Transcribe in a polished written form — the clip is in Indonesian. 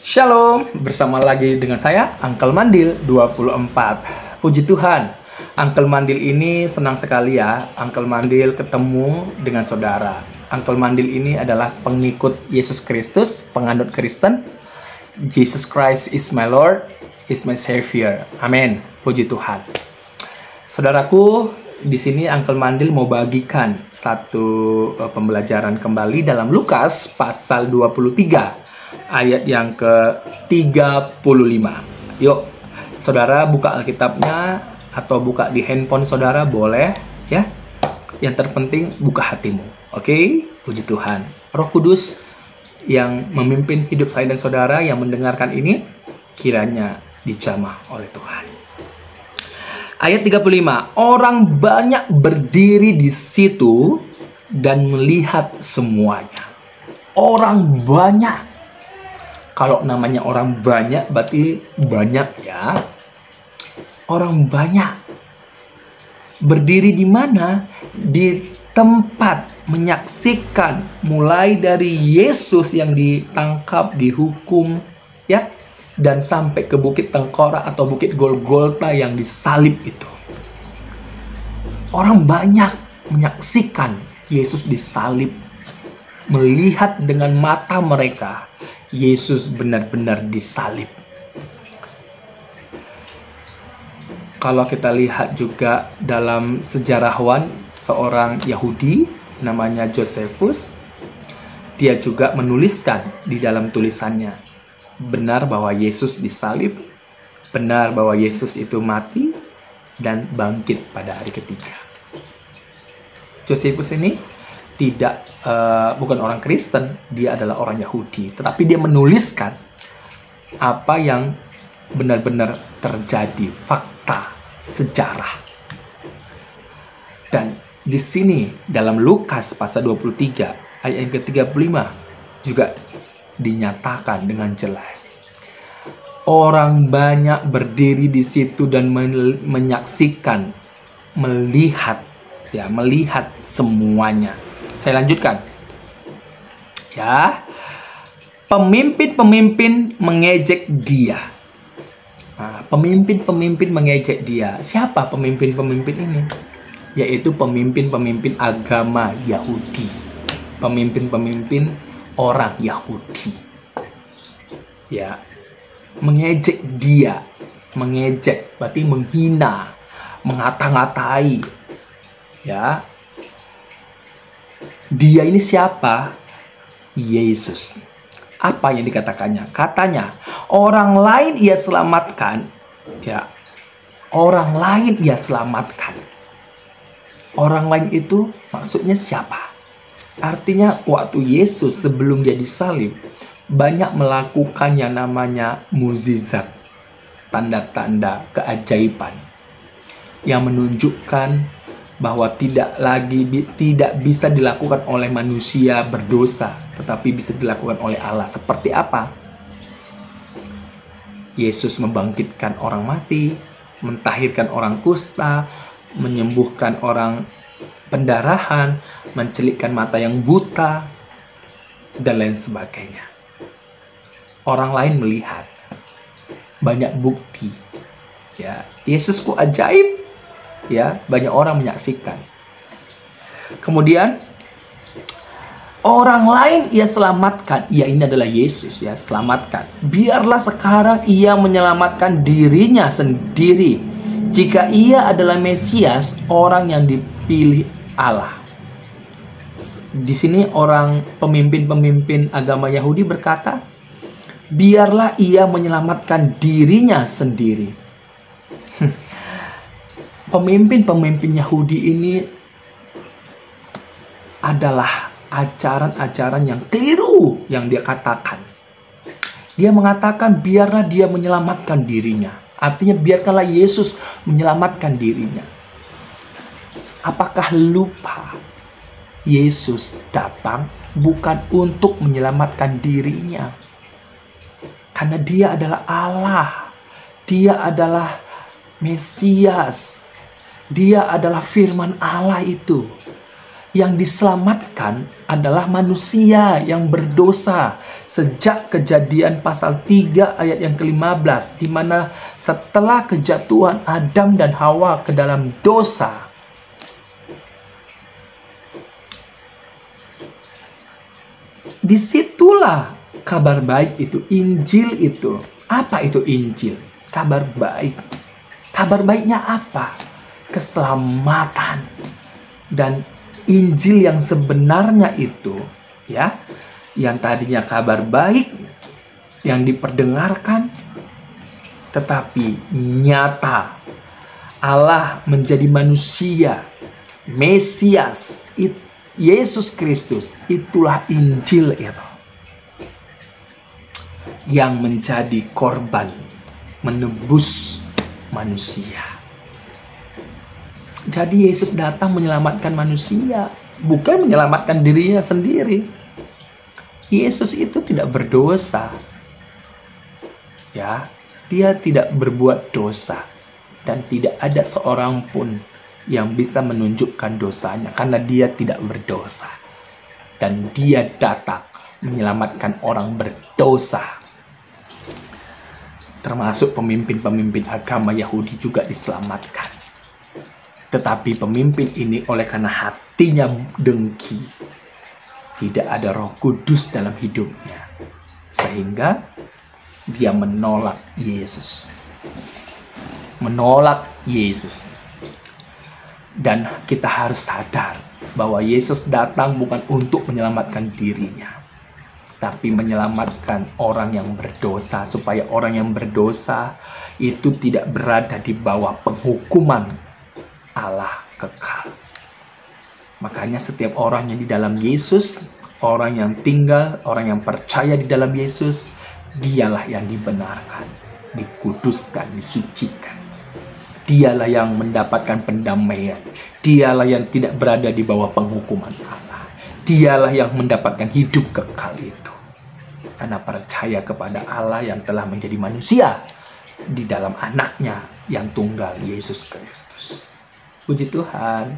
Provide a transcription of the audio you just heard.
Shalom, bersama lagi dengan saya, Uncle Mandil 24. Puji Tuhan, Uncle Mandil ini senang sekali ya, Uncle Mandil ketemu dengan saudara. Uncle Mandil ini adalah pengikut Yesus Kristus, penganut Kristen. Jesus Christ is my Lord, is my Savior. Amin. Puji Tuhan. Saudaraku, di sini Uncle Mandil mau bagikan satu pembelajaran kembali dalam Lukas pasal 23. Ayat yang ke-35. Yuk, saudara buka Alkitabnya atau buka di handphone saudara boleh ya. Yang terpenting buka hatimu. Oke? Puji Tuhan. Roh Kudus yang memimpin hidup saya dan saudara yang mendengarkan ini kiranya dijamah oleh Tuhan. Ayat 35. Orang banyak berdiri di situ dan melihat semuanya. Orang banyak. Kalau namanya orang banyak, berarti banyak ya. Orang banyak. Berdiri di mana? Di tempat menyaksikan. Mulai dari Yesus yang ditangkap, dihukum, ya. Dan sampai ke Bukit Tengkorak atau Bukit Golgota yang disalib itu. Orang banyak menyaksikan Yesus disalib. Melihat dengan mata mereka. Yesus benar-benar disalib. Kalau kita lihat juga dalam sejarawan seorang Yahudi namanya Josephus, dia juga menuliskan di dalam tulisannya, benar bahwa Yesus disalib, benar bahwa Yesus itu mati dan bangkit pada hari ketiga. Josephus ini bukan orang Kristen, dia adalah orang Yahudi. Tetapi dia menuliskan apa yang benar-benar terjadi, fakta, sejarah. Dan di sini dalam Lukas pasal 23 ayat yang ke-35 juga dinyatakan dengan jelas. Orang banyak berdiri di situ dan menyaksikan, melihat semuanya. Saya lanjutkan. Ya. Pemimpin-pemimpin mengejek dia. Nah, pemimpin-pemimpin mengejek dia. Siapa pemimpin-pemimpin ini? Yaitu pemimpin-pemimpin agama Yahudi. Pemimpin-pemimpin orang Yahudi. Ya. Mengejek dia. Mengejek berarti menghina, mengata-ngatai. Ya. Dia ini siapa? Yesus. Apa yang dikatakannya? Katanya, orang lain ia selamatkan. Ya. Orang lain ia selamatkan. Orang lain itu maksudnya siapa? Artinya waktu Yesus sebelum dia disalib, banyak melakukan yang namanya mukjizat, tanda-tanda keajaiban yang menunjukkan bahwa tidak bisa dilakukan oleh manusia berdosa, tetapi bisa dilakukan oleh Allah. Seperti apa? Yesus membangkitkan orang mati, mentahirkan orang kusta, menyembuhkan orang pendarahan, mencelikkan mata yang buta, dan lain sebagainya. Orang lain melihat, banyak bukti. Ya, Yesus ku ajaib. Ya, banyak orang menyaksikan. Kemudian orang lain ia selamatkan. Ya, ini adalah Yesus ya, selamatkan. Biarlah sekarang ia menyelamatkan dirinya sendiri jika ia adalah Mesias, orang yang dipilih Allah. Di sini orang pemimpin-pemimpin agama Yahudi berkata, biarlah ia menyelamatkan dirinya sendiri. Pemimpin-pemimpin Yahudi ini adalah ajaran-ajaran yang keliru yang dia katakan. Dia mengatakan biarlah dia menyelamatkan dirinya. Artinya biarkanlah Yesus menyelamatkan dirinya. Apakah lupa Yesus datang bukan untuk menyelamatkan dirinya? Karena dia adalah Allah. Dia adalah Mesias. Dia adalah firman Allah itu Yang diselamatkan adalah manusia yang berdosa. Sejak Kejadian pasal 3 ayat yang ke-15, di mana setelah kejatuhan Adam dan Hawa ke dalam dosa, disitulah kabar baik itu, Injil itu. Apa itu Injil? Kabar baik. Kabar baiknya apa? Keselamatan. Dan Injil yang sebenarnya itu, ya, yang tadinya kabar baik yang diperdengarkan, tetapi nyata Allah menjadi manusia, Mesias, Yesus Kristus, itulah Injil itu yang menjadi korban menebus manusia. Jadi Yesus datang menyelamatkan manusia, bukan menyelamatkan dirinya sendiri. Yesus itu tidak berdosa. Ya, dia tidak berbuat dosa, dan tidak ada seorang pun yang bisa menunjukkan dosanya karena dia tidak berdosa. Dan dia datang menyelamatkan orang berdosa. Termasuk pemimpin-pemimpin agama Yahudi juga diselamatkan. Tetapi pemimpin ini oleh karena hatinya dengki, tidak ada Roh Kudus dalam hidupnya, sehingga dia menolak Yesus. Menolak Yesus. Dan kita harus sadar bahwa Yesus datang bukan untuk menyelamatkan dirinya, tapi menyelamatkan orang yang berdosa, supaya orang yang berdosa itu tidak berada di bawah penghukuman Allah kekal. Makanya setiap orang yang di dalam Yesus, orang yang tinggal, orang yang percaya di dalam Yesus, dialah yang dibenarkan, dikuduskan, disucikan. Dialah yang mendapatkan pendamaian. Dialah yang tidak berada di bawah penghukuman Allah. Dialah yang mendapatkan hidup kekal itu, karena percaya kepada Allah yang telah menjadi manusia di dalam anaknya yang tunggal, Yesus Kristus. Puji Tuhan.